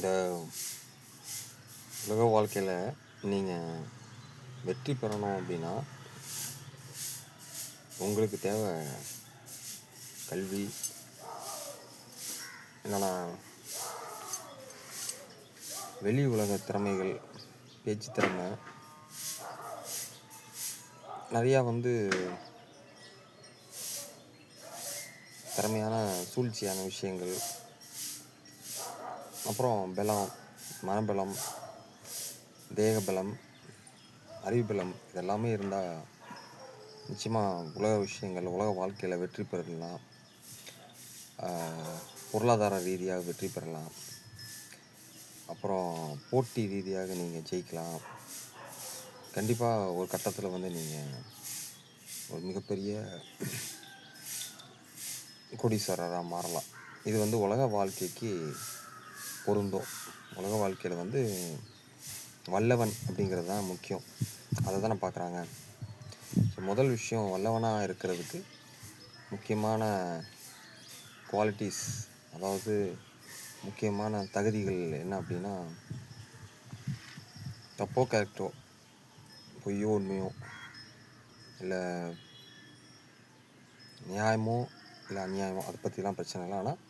இந்த உலக வாழ்க்கையில் நீங்கள் வெற்றி பெறணும் அப்படின்னா உங்களுக்கு தேவை கல்வி, இல்லைனா வெளி உலக திறமைகள், பேச்சு திறமை, நிறையா திறமையான சூழ்ச்சியான விஷயங்கள், அப்புறம் பலம், மனபலம், தேகபலம், அறிவுபலம் இதெல்லாமே இருந்தால் நிச்சயமாக உலக விஷயங்கள், உலக வாழ்க்கையில் வெற்றி பெறலாம். பொருளாதார ரீதியாக வெற்றி பெறலாம். அப்புறம் போட்டி ரீதியாக நீங்கள் ஜெயிக்கலாம். கண்டிப்பாக ஒரு கட்டத்தில் நீங்கள் ஒரு மிகப்பெரிய கோடீஸ்வரராக மாறலாம். இது உலக வாழ்க்கைக்கு பொருந்தும். உலக வாழ்க்கையில் வல்லவன் அப்படிங்கிறது தான் முக்கியம். அதை தானே பார்க்குறாங்க. ஸோ முதல் விஷயம், வல்லவனாக இருக்கிறதுக்கு முக்கியமான குவாலிட்டிஸ், அதாவது முக்கியமான தகுதிகள் என்ன அப்படின்னா, தப்போ கரெக்டோ, பொய்யோ உண்மையோ, இல்லை நியாயமோ இல்லை அநியாயமோ, அதை பற்றிலாம் பிரச்சனை இல்லை. ஆனால்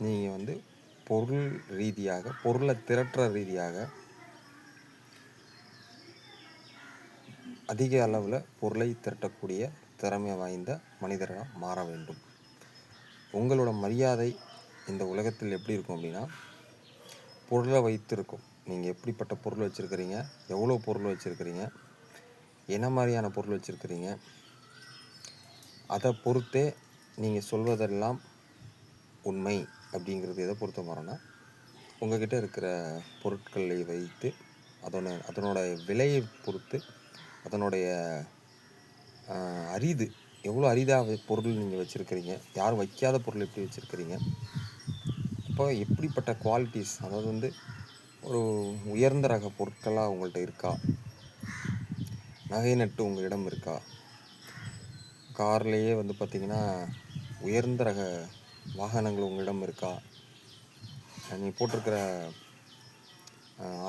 நீங்கள் பொருள் ரீதியாக, பொருளை திரட்டுற ரீதியாக அதிக அளவில் பொருளை திரட்டக்கூடிய திறமை வாய்ந்த மனிதராக மாற வேண்டும். உங்களோட மரியாதை இந்த உலகத்தில் எப்படி இருக்கும் அப்படின்னா, பொருளை வைத்து இருக்கும். நீங்கள் எப்படிப்பட்ட பொருள் வச்சுருக்கிறீங்க, எவ்வளோ பொருள் வச்சுருக்கிறீங்க, என்ன மாதிரியான பொருள் வச்சுருக்கிறீங்க, அதை பொறுத்தே நீங்கள் சொல்வதெல்லாம் உண்மை அப்படிங்கிறது எதை பொறுத்த மாதிரினா, உங்கள்கிட்ட இருக்கிற பொருட்களை வைத்து அதனோட விலையை பொறுத்து, அதனுடைய அரிது எவ்வளோ அரிதாக பொருள் நீங்கள் வச்சுருக்கிறீங்க, யாரும் வைக்காத பொருள் எப்படி வச்சுருக்கிறீங்க, இப்போ எப்படிப்பட்ட குவாலிட்டிஸ், அதாவது ஒரு உயர்ந்த ரக பொருட்களாக உங்கள்கிட்ட இருக்கா, நகை நட்டு உங்களிடம் இருக்கா, கார்லேயே பார்த்திங்கன்னா உயர்ந்த ரக வாகனங்கள் உங்களிடம் இருக்கா, நீங்கள் போட்டிருக்கிற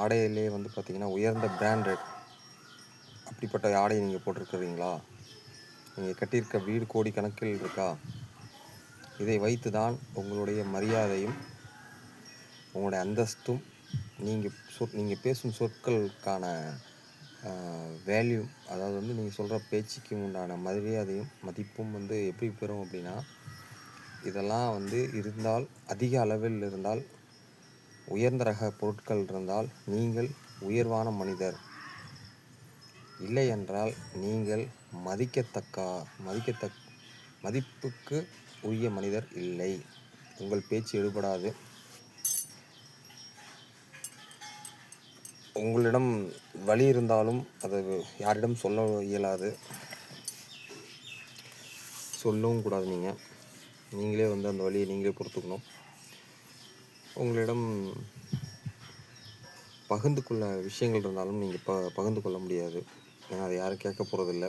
ஆடையிலே பார்த்திங்கன்னா உயர்ந்த பிராண்டட் அப்படிப்பட்ட ஆடையை நீங்கள் போட்டிருக்கிறீங்களா, நீங்கள் கட்டியிருக்க வீடு கோடி கணக்கில் இருக்கா. இதை வைத்து தான் உங்களுடைய மரியாதையும் உங்களுடைய அந்தஸ்தும் நீங்கள் பேசும் சொற்களுக்கான வேல்யூ, அதாவது நீங்கள் சொல்கிற பேச்சுக்கு உண்டான மரியாதையும் மதிப்பும் எப்படி பெறும் அப்படின்னா, இதெல்லாம் இருந்தால், அதிக அளவில் இருந்தால், உயர்ந்த ரக பொருட்கள் இருந்தால் நீங்கள் உயர்வான மனிதர். இல்லை என்றால் நீங்கள் மதிப்புக்கு உரிய மனிதர் இல்லை. உங்கள் பேச்சு எடுபடாது. உங்களிடம் வலி இருந்தாலும் அதை யாரிடம் சொல்ல இயலாது, சொல்லவும் கூடாது. நீங்களே அந்த வலியை நீங்களே பொறுத்துக்கணும். உங்களிடம் பகிர்ந்து கொள்ள விஷயங்கள் இருந்தாலும் நீங்கள் பகிர்ந்து கொள்ள முடியாது. ஏன்னா அதை யாரும் கேட்க போகிறதில்ல.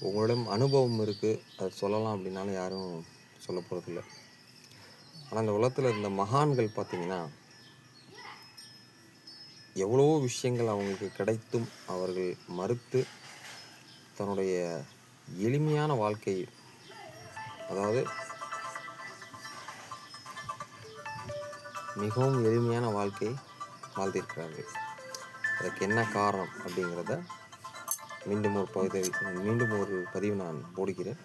உங்களிடம் அனுபவம் இருக்குது, அதை சொல்லலாம் அப்படின்னாலும் யாரும் சொல்ல போகிறதில்ல. ஆனால் அந்த உலகத்தில் இருந்த மகான்கள் பார்த்திங்கன்னா, எவ்வளோ விஷயங்கள் அவங்களுக்கு கிடைத்தும் அவர்கள் மறுத்து தன்னுடைய எளிமையான வாழ்க்கை, அதாவது மிகவும் எளிமையான வாழ்க்கை வாழ்ந்திருக்கிறார்கள். அதுக்கு என்ன காரணம் அப்படிங்கிறத மீண்டும் ஒரு பதிவு நான் போடுகிறேன்.